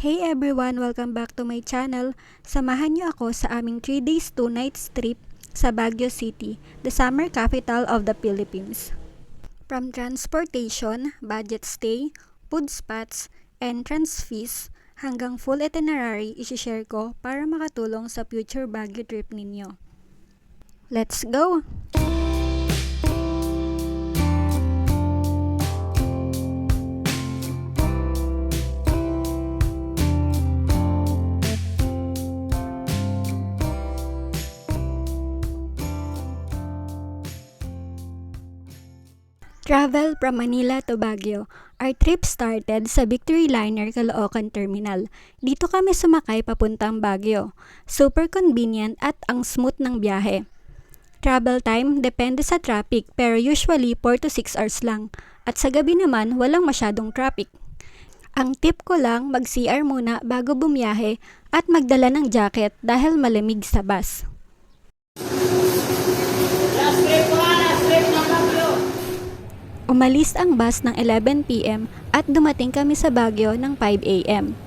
Hey everyone! Welcome back to my channel. Samahan niyo ako sa aming 3 days 2 nights trip sa Baguio City, the summer capital of the Philippines. From transportation, budget stay, food spots, entrance fees, hanggang full itinerary isi-share ko para makatulong sa future Baguio trip ninyo. Let's go! Travel from Manila to Baguio. Our trip started sa Victory Liner Caloocan Terminal. Dito kami sumakay papuntang Baguio. Super convenient at ang smooth ng biyahe. Travel time depende sa traffic pero usually 4 to 6 hours lang. At sa gabi naman walang masyadong traffic. Ang tip ko lang mag-CR muna bago bumiyahe at magdala ng jacket dahil malamig sa bus. Umalis ang bus ng 11 PM at dumating kami sa Baguio ng 5 AM.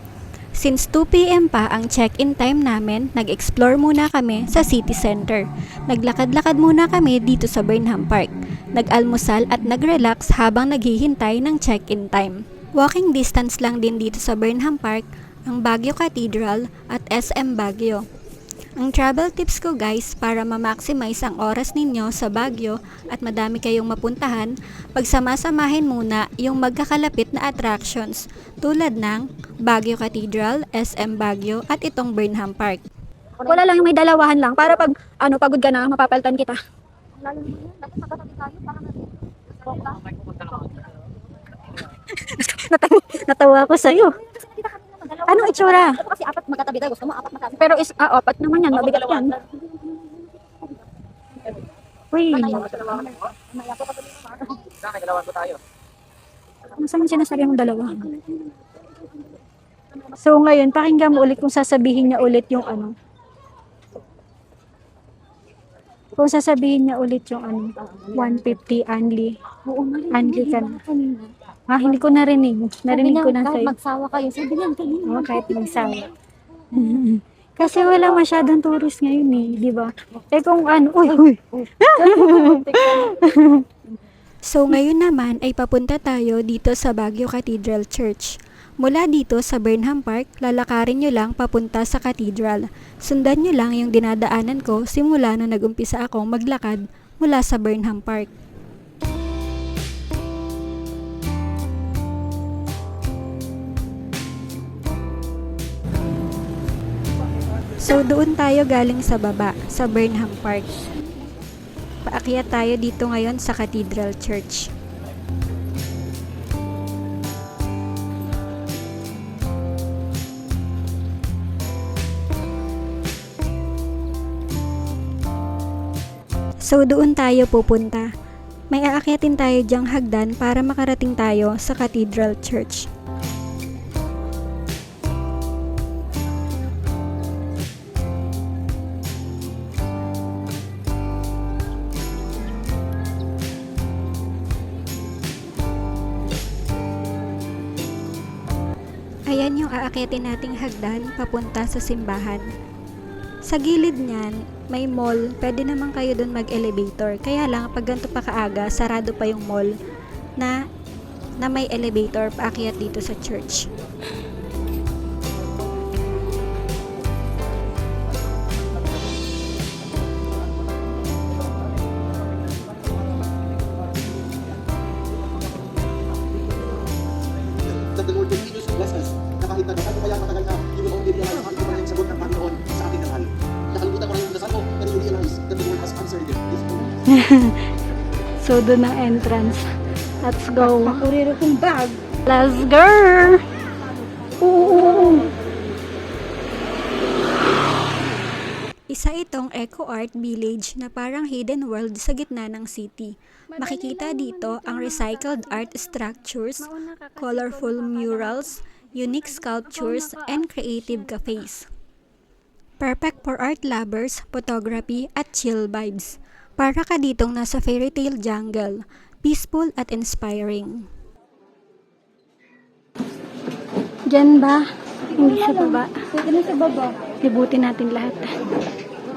Since 2 PM pa ang check-in time namin, nag-explore muna kami sa city center. Naglakad-lakad muna kami dito sa Burnham Park. Nag-almusal at nag-relax habang naghihintay ng check-in time. Walking distance lang din dito sa Burnham Park ang Baguio Cathedral at SM Baguio. Ang travel tips ko guys para ma-maximize ang oras ninyo sa Baguio at madami kayong mapuntahan, pagsama-samahin muna yung magkakalapit na attractions tulad ng Baguio Cathedral, SM Baguio at itong Burnham Park. Wala lang yung may dalawahan lang para pag pagod ka na, mapapalitan kita. Natawa ako sa'yo. Anong itsura? Kasi apat magkatabi tayo. Gusto mo apat magkatabi. Pero apat naman yan, mabigat yan. Uy, nasaan yung sinasabi mong dalawa? So ngayon, pakinggan mo ulit kung sasabihin niya ulit yung ano. Kung sasabihin niya ulit yung ano, 150 only. Only ka na. Hindi ko narinig. Narinig ko na kahit sa'yo. magsawa kayo, sabi niyan kanina. Oo, kahit magsawa. Kasi wala masyadong tourist ngayon eh, di ba? Eh kung ano, uy. So ngayon naman ay papunta tayo dito sa Baguio Cathedral Church. Mula dito sa Burnham Park, lalakarin nyo lang papunta sa Cathedral. Sundan nyo lang yung dinadaanan ko simula nung nag-umpisa akong maglakad mula sa Burnham Park. So doon tayo galing sa baba, sa Burnham Park. Paakyat tayo dito ngayon sa Cathedral Church. So doon tayo pupunta. May aakyatin tayo diyang hagdan para makarating tayo sa Cathedral Church. Ayan yung aakyatin nating hagdan papunta sa simbahan. Sa gilid niyan, may mall. Pwede naman kayo dun mag-elevator. Kaya lang, pag ganito pa kaaga, sarado pa yung mall na may elevator paakyat dito sa church. The Lord continues to bless us na kahit na dasal ko kaya matagal na, you will only realize kung ano pa rin yung sagot ng Panginoon sa ating dangal. Nakalimutan mo na yung dasal ko, pero you realize that the Lord has answered it this moment. So doon ang entrance. Let's go. Kuriro kong bag. Let's go! Oo. Isa itong Eco Art Village na parang hidden world sa gitna ng city. Makikita dito ang recycled art structures, colorful murals, unique sculptures, and creative cafes. Perfect for art lovers, photography, at chill vibes. Para ka ditong nasa fairy tale jungle, peaceful at inspiring. Diyan ba? Hindi sa baba. Pwede na sa baba. Libutin natin lahat.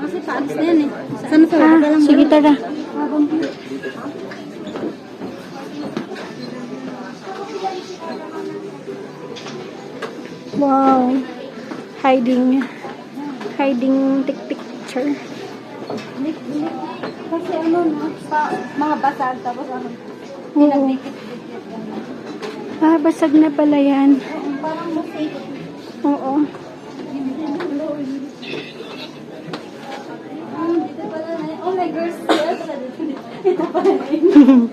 Kasi paalis na yan eh. Sana sa baba lang. Sige, tara. Wow. Hiding picture. Kasi ano no, mga basag tapos ano, Oo. pinagdikit-dikit. Ah, basag na pala yan. Parang mosaic. Oo. Dito pala na yun. Oh my girls, ito pala na yun.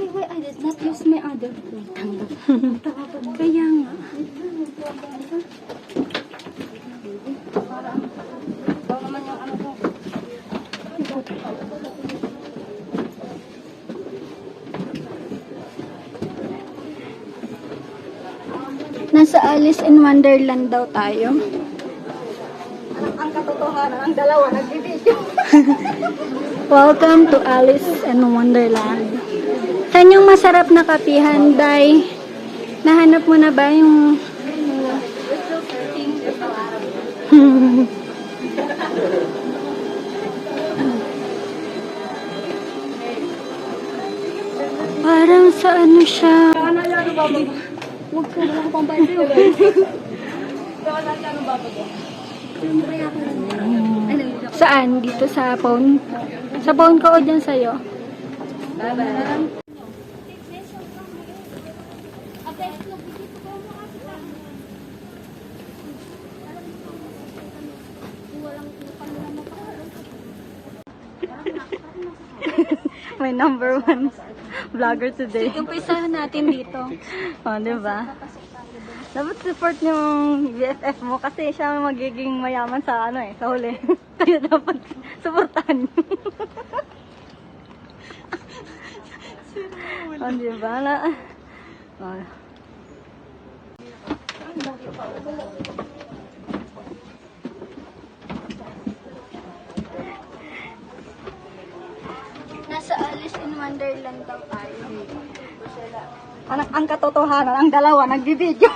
Wait, I did not use my other phone. Kaya nga. Ikaw naman yung ano ko. Nasa Alice in Wonderland daw tayo. Ang katotohanan, ang dalawa nagbibideo. Welcome to Alice in Wonderland. Saan yung masarap na kapihan, Day? Nahanap mo na ba yung... Parang sa ano siya. Huwag ko lang pambayad sa'yo. Saan? Dito sa phone? Sa phone ko o dyan sa'yo? Bye-bye. My number one vlogger today. Umpisahan natin dito. Oh, di ba? Dapat support yung BFF mo kasi siya magiging mayaman sa ano eh, sa huli. Kaya dapat supportahan niyo. Oh, di ba? Oh. Nasa Alice in Wonderland daw tayo. Ang katotohanan, ang dalawa nagbibideo.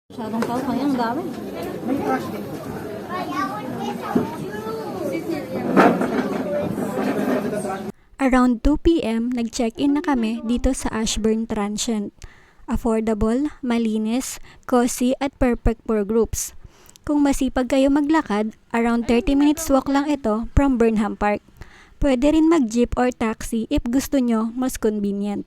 Masyadong tao kaya ang dami. Around 2 p.m., nag-check-in na kami dito sa Ashburn Transient. Affordable, malinis, cozy at perfect for groups. Kung masipag kayo maglakad, around 30 minutes walk lang ito from Burnham Park. Pwede rin mag-jeep or taxi if gusto nyo mas convenient.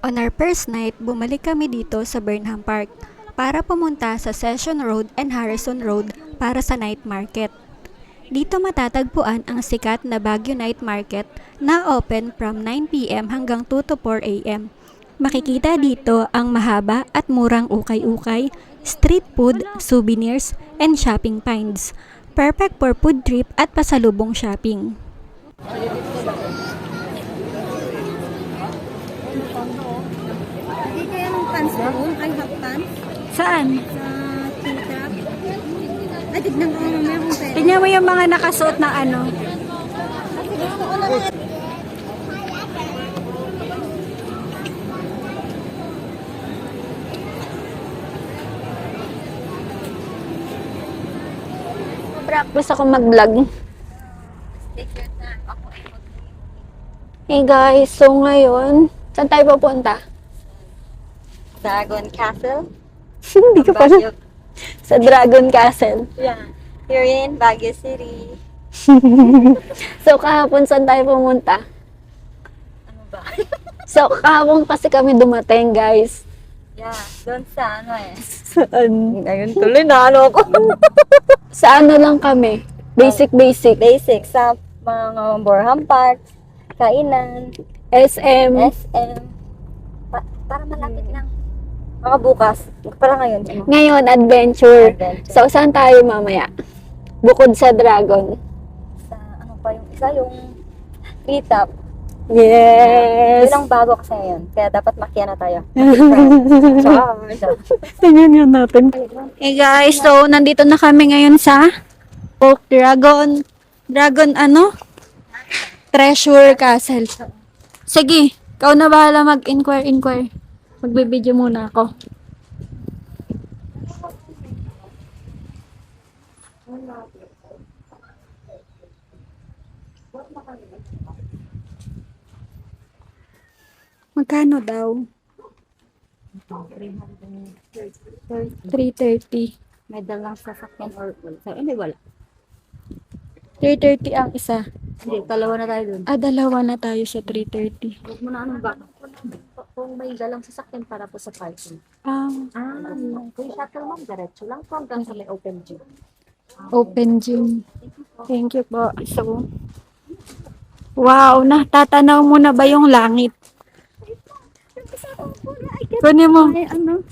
On our first night, bumalik kami dito sa Burnham Park para pumunta sa Session Road and Harrison Road para sa night market. Dito matatagpuan ang sikat na Baguio Night Market na open from 9 p.m. hanggang 2 to 4 a.m. Makikita dito ang mahaba at murang ukay-ukay, street food, souvenirs, and shopping finds. Perfect for food trip at pasalubong shopping. Hindi kaya ng pants doon, ay half pants Saan? sa T-Trap. Ay, tignan ko mamaya kung pwede. Tingnan mo yung mga nakasuot na ano. Kasi gusto ko na rin. Practice ako mag-vlog. Hey guys, so ngayon, saan tayo pupunta? Dragon Castle. Hindi ko pa Baguio. Sa Dragon Castle. Yeah. Here in Baguio City. So, kahapon saan tayo pumunta? Ano ba? So, kahapon kasi kami dumating, guys. Yeah, doon sa ano eh. Saan? Ayun tuloy na ano ako. Sa ano lang kami? Basic. Basic sa mga Borham Park, kainan, SM. SM. Para malapit lang. Mga bukas. Para ngayon. Ngayon, adventure. Adventure. So, saan tayo mamaya? Bukod sa Dragon. Sa ano pa yung isa, yung treetop. Yes! Yun ang bago kasi ngayon. Kaya dapat makiya na tayo. Tingnan yun natin. Hey guys, so nandito na kami ngayon sa Oak Dragon. Dragon ano? Treasure Castle. Sige, ikaw na bahala mag-inquire. Magbibideo muna ako. Magkano daw? 330. May dalang sasakyan or wala. 330 ang isa. Hindi, dalawa na tayo dun. Dalawa na tayo sa 330. Huwag mo na ano ba? Kung may dalang sasakyan para po sa parking. Um, Kung shuttle ma'am, diretso lang po hanggang sa may open gym. Open gym. Thank you po. So, wow, natatanaw mo na ba yung langit? Kunin mo. Ano?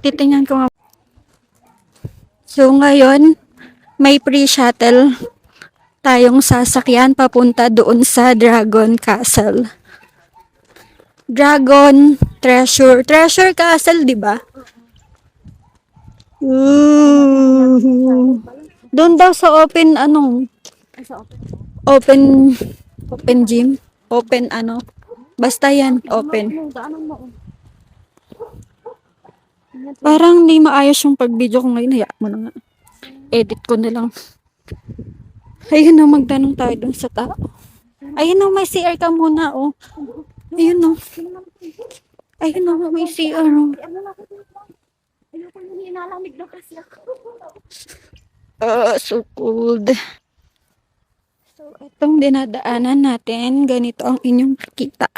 Titingnan ko nga. So, ngayon, may pre-shuttle tayong sasakyan papunta doon sa Dragon Castle. Dragon Treasure. Treasure Castle, di ba? Ooh. Doon daw sa open, open gym. Open basta yan, open. Parang hindi maayos yung pag-video ko ngayon. Hayaan mo na nga. Edit ko na lang. Ayun na, magtanong tayo dun sa tao. Ayun na, may CR ka muna, oh. Ayun na. Ayun na, may CR, oh. So cold. So, itong dinadaanan natin, ganito ang inyong makikita.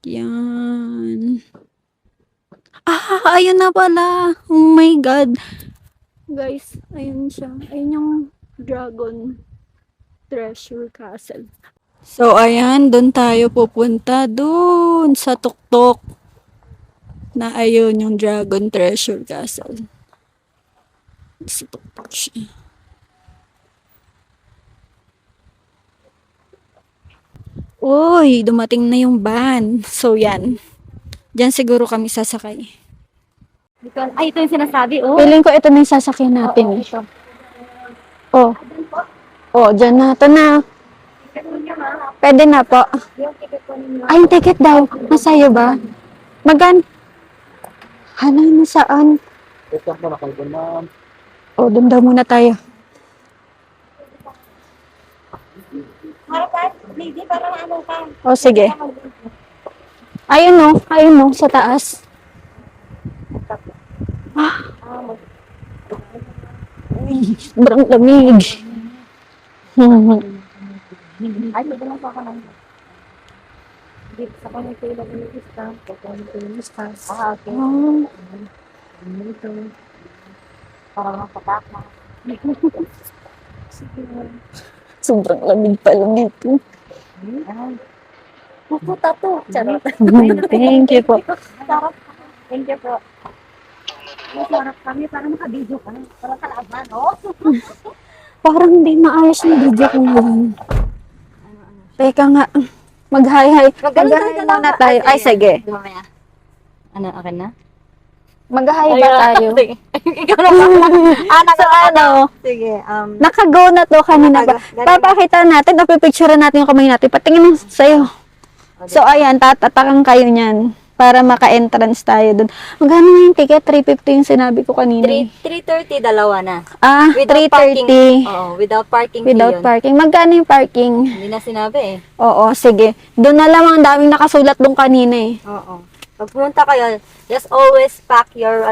Yan. Ayun na pala. Oh my God. Guys, ayun siya. Ayun yung Dragon Treasure Castle. So, ayan. Doon tayo pupunta. Doon sa tuktok. Na ayun yung Dragon Treasure Castle. Sa tuktok siya. Uy, dumating na yung van. So, yan. Diyan siguro kami sasakay. Ito yung sinasabi, oh. Feeling ko ito na yung sasakyan natin. Ito. Oh. Oh, dyan na. Ito na. Pwede na po. Ay, yung ticket daw. Nasa'yo ba? Magan? Hala, nasaan? Oh, doon daw muna tayo. Oh, sige. Ayun no, sa taas. Sobrang lamig. Ay, pwede lang pa ako ng... Dito sa kanya kayo lang yung lista. Okay. Dito. Para makapak na. Sobrang lamig pala dito. Puputa to. Charot. Thank you po. Sarap. Thank you po. Masarap kami para makabidyo ka. Para kalaban, no? Parang hindi maayos yung video ko ngayon. Teka nga. Mag-hi-hi. Mag-hi muna tayo. Ay, sige. Mamaya. Ano, akin na? Mag-hi ba tayo? Sige. Ikaw na ba? So, Sige. naka-go na to kanina ba? Papakita natin, napipicture natin yung kamay natin. Patingin mo sa'yo. So, ayan, tatatakang kayo niyan. Para maka-entrance tayo dun. Magkano nga yung ticket? 350 yung sinabi ko kanina. 3:30, dalawa na. Without 3:30. Oo, without parking. Without parking. Magkano yung parking? Hindi na sinabi eh. Oo, sige. Doon na lang ang daming nakasulat doon kanina eh. Oo. Pag pumunta kayo, just always pack your,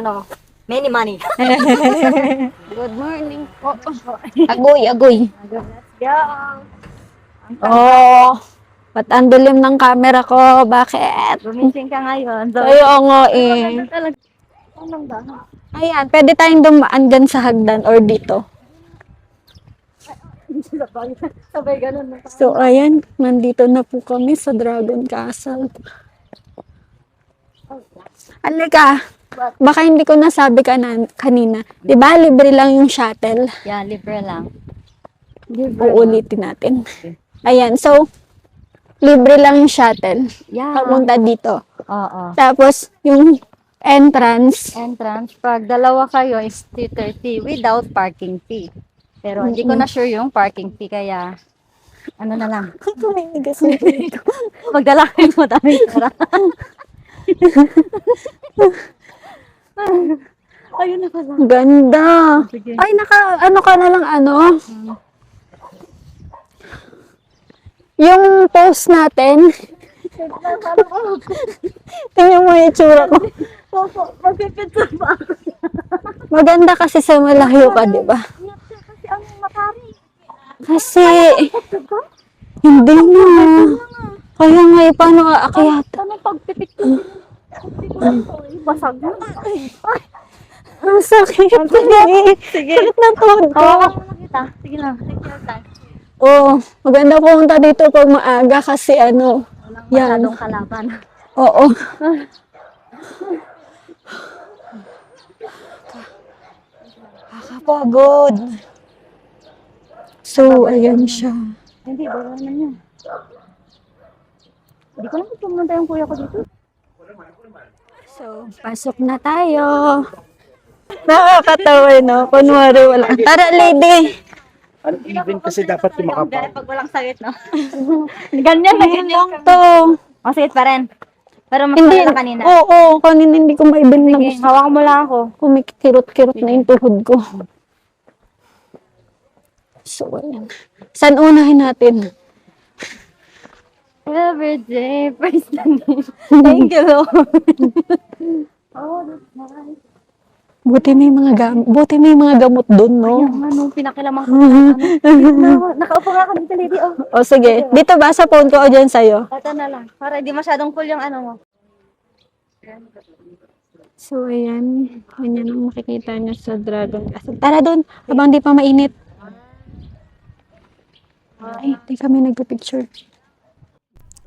Many money. Good morning po. Agoy, agoy. Yeah. Oh, ba't ang dilim ng camera ko? Bakit? Gumising ka ngayon. So, Kaya nga eh. talaga. Anong ba? Ayan, pwede tayong dumaan dyan sa hagdan or dito. Sabay ganun na. So, ayan, nandito na po kami sa Dragon Castle. Halika, baka hindi ko nasabi kanina. Di ba, libre lang yung shuttle? Yeah, libre lang. Uulitin natin. Ayan, so, libre lang yung shuttle. Yeah. Papunta dito. Oo. Tapos, yung entrance, Entrance, pag dalawa kayo is 330 without parking fee. Pero hindi ko na sure yung parking fee, kaya ano na lang. tuminigas na dito. Magdala kayo mo daming pera. Ayun na pala. Ganda. Sige. Ay, ano ka na lang, ano? Yung post natin. Tingnan mo yung itsura ko. Opo, magpipinsan ba ako? Maganda kasi sa malayo ka, di ba? Kasi ano makari. Kasi, hindi na. Kaya nga, paano aakyat? Ano pagpipik ko? Basag na. Ang sakit. Sige. Sakit na tuhod ko. Hawakan mo na kita. Sige lang. Take your time. Oo, maganda pumunta dito pag maaga kasi ano. Walang Yan. masyadong kalaban. Oo. Nakakapagod. So, ayan siya. Hindi, bago naman yun. Hindi ko naman pumunta yung kuya ko dito. So, pasok na tayo. Nakakatawa, no? Kunwari wala. Tara, lady. Uneven kasi dapat kumakapal. Ganyan pag walang sakit, no? Ganyan na Ganyan ganyan. lang to. Masakit pa rin. Pero mas Hindi. malala kanina. Oo, kanina hindi ko maibin na Sige, gusto. hawakan mo lang ako. Kumikirot-kirot na yung tuhod ko. So, ayan. Saan unahin natin? Every day, praise the name. Thank you, Lord. Oh, that's nice. Buti may mga gamot doon, no? Yung ano, pinakilamang ko. Ano, nakaupo nga ako dito, lady. Oh, O sige, dito ba sa phone ko o dyan sa'yo? ito na lang. Para di masyadong full yung ano mo. So, ayan. Ganyan ang makikita niyo sa Dragon Castle. Tara doon, habang di pa mainit. Ay, di kami nagpa-picture.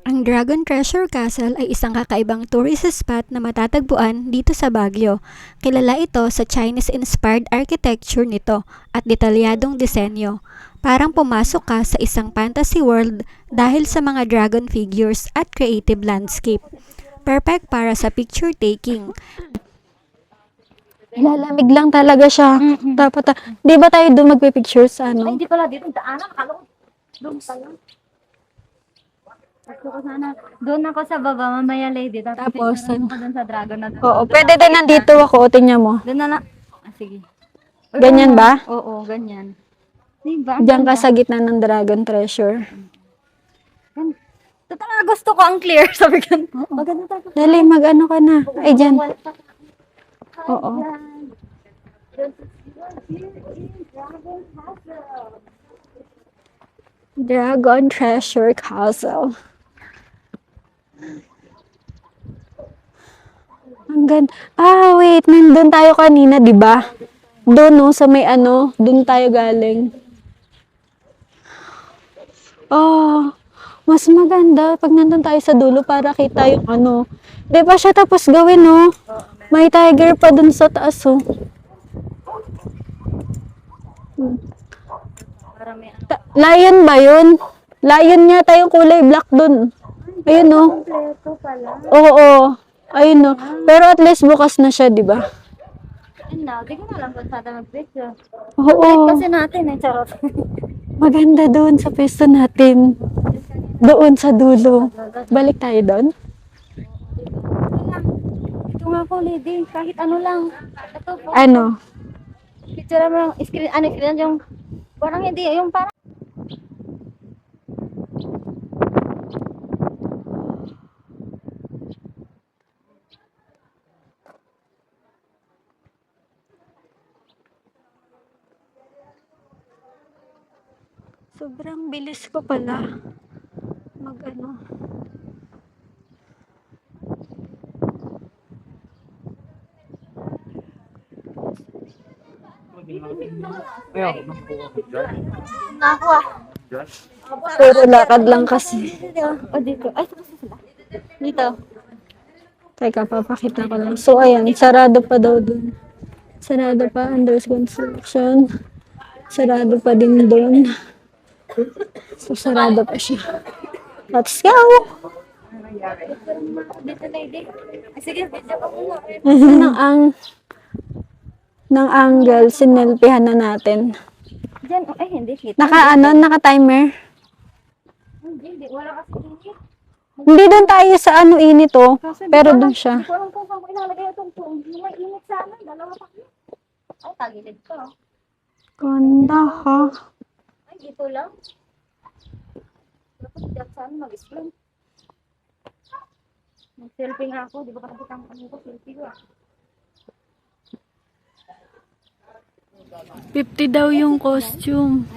Ang Dragon Treasure Castle ay isang kakaibang tourist spot na matatagpuan dito sa Baguio. Kilala ito sa Chinese-inspired architecture nito at detalyadong disenyo. Parang pumasok ka sa isang fantasy world dahil sa mga dragon figures at creative landscape. Perfect para sa picture taking. Ilalamig lang talaga siya. Dapat, di ba tayo doon magpipicture sa Ay, ano? hindi pala dito. Daanan, akala ko. Doon pala. Gusto ko sana. Doon ako sa baba, mamaya lady. Tapos, picturean ko doon sa dragon na doon. Oo, pwede din nandito ako. Tingnan mo. Doon na lang. Ah, sige. Ganyan ba? Oo, ganyan. Diba? Diyan ka sa gitna ng Dragon Treasure. Ito talaga gusto ko ang clear. Sabi ko. Maganda talaga. Dali, mag-ano ka na. Ay, dyan. Oo. Dragon Treasure Castle. Ang ganda. Ah, wait. Nandun tayo kanina, di ba? Doon, no, sa may ano, doon tayo galing. Oh, mas maganda pag nandun tayo sa dulo para kita yung ano. Di ba siya tapos gawin, no? May tiger pa dun sa taas, oh. Para may Lion ba yun? Lion yata yung kulay black dun. Ayun, no? kompleto pala. Oo. Ayun, no? Pero at least bukas na siya, di ba? And now, di ko na lang kung saan tayo mag-picture. Oo. Kasi natin eh, charot. Maganda doon sa pwesto natin. Doon sa dulo. Balik tayo doon? Ito nga po, lady. Kahit ano lang. Ito po. Ano? Picture mo lang. Screen yung parang hindi. Yung parang Sobrang bilis ko pala mag-ano. Pero lakad lang kasi. O, dito. Ay, sila. Dito. Teka, papakita ko lang. So, ayan, sarado pa daw dun. Sarado pa, under construction. Sarado pa din dun. So, sarado pa siya. Let's go! Dito, lady. Sige, video ka muna. ng angle, sinelfihan na natin. Diyan, ay, hindi. Dito. Naka-timer. Hindi. Wala kasi init. Hindi doon tayo sa init oh. Pero doon siya. Hindi ko alam kung saan ko ilalagay itong phone. May init sana. Dalawa pa. Ay, tagilid ka. Ganda ha. Ay, dito lang. Dapat diyan sana mag-explain. Mag-selfie nga ako. Di ba nakakita ang kami ko? Selfie ko ah. 50 daw yung costume.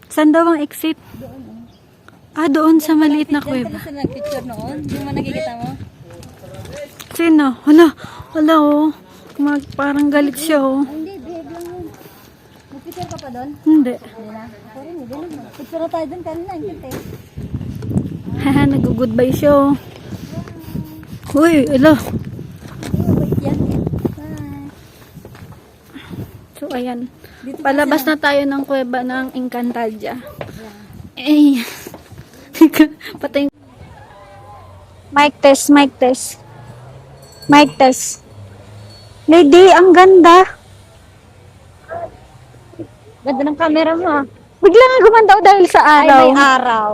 Saan daw ang exit? Doon sa maliit na kuweba. Saan nag-picture noon? Yung mo nakikita mo? Sino? Wala oh. Parang galit siya oh. Hindi, behave lang yun. Mag-picture ka pa doon? Hindi. Hindi na. Ako rin, hindi na. Picture na tayo doon kanina. Ang cute eh. Haha, nag-goodbye siya oh. Uy, alo. Wait yan. Bye. So, ayan. Palabas na tayo ng kuweba ng Encantadia. Eh. Patay. Mic test. Lady, ang ganda. Ganda ng camera mo ah. Bigla nga gumandaw dahil sa Ay, araw. may araw.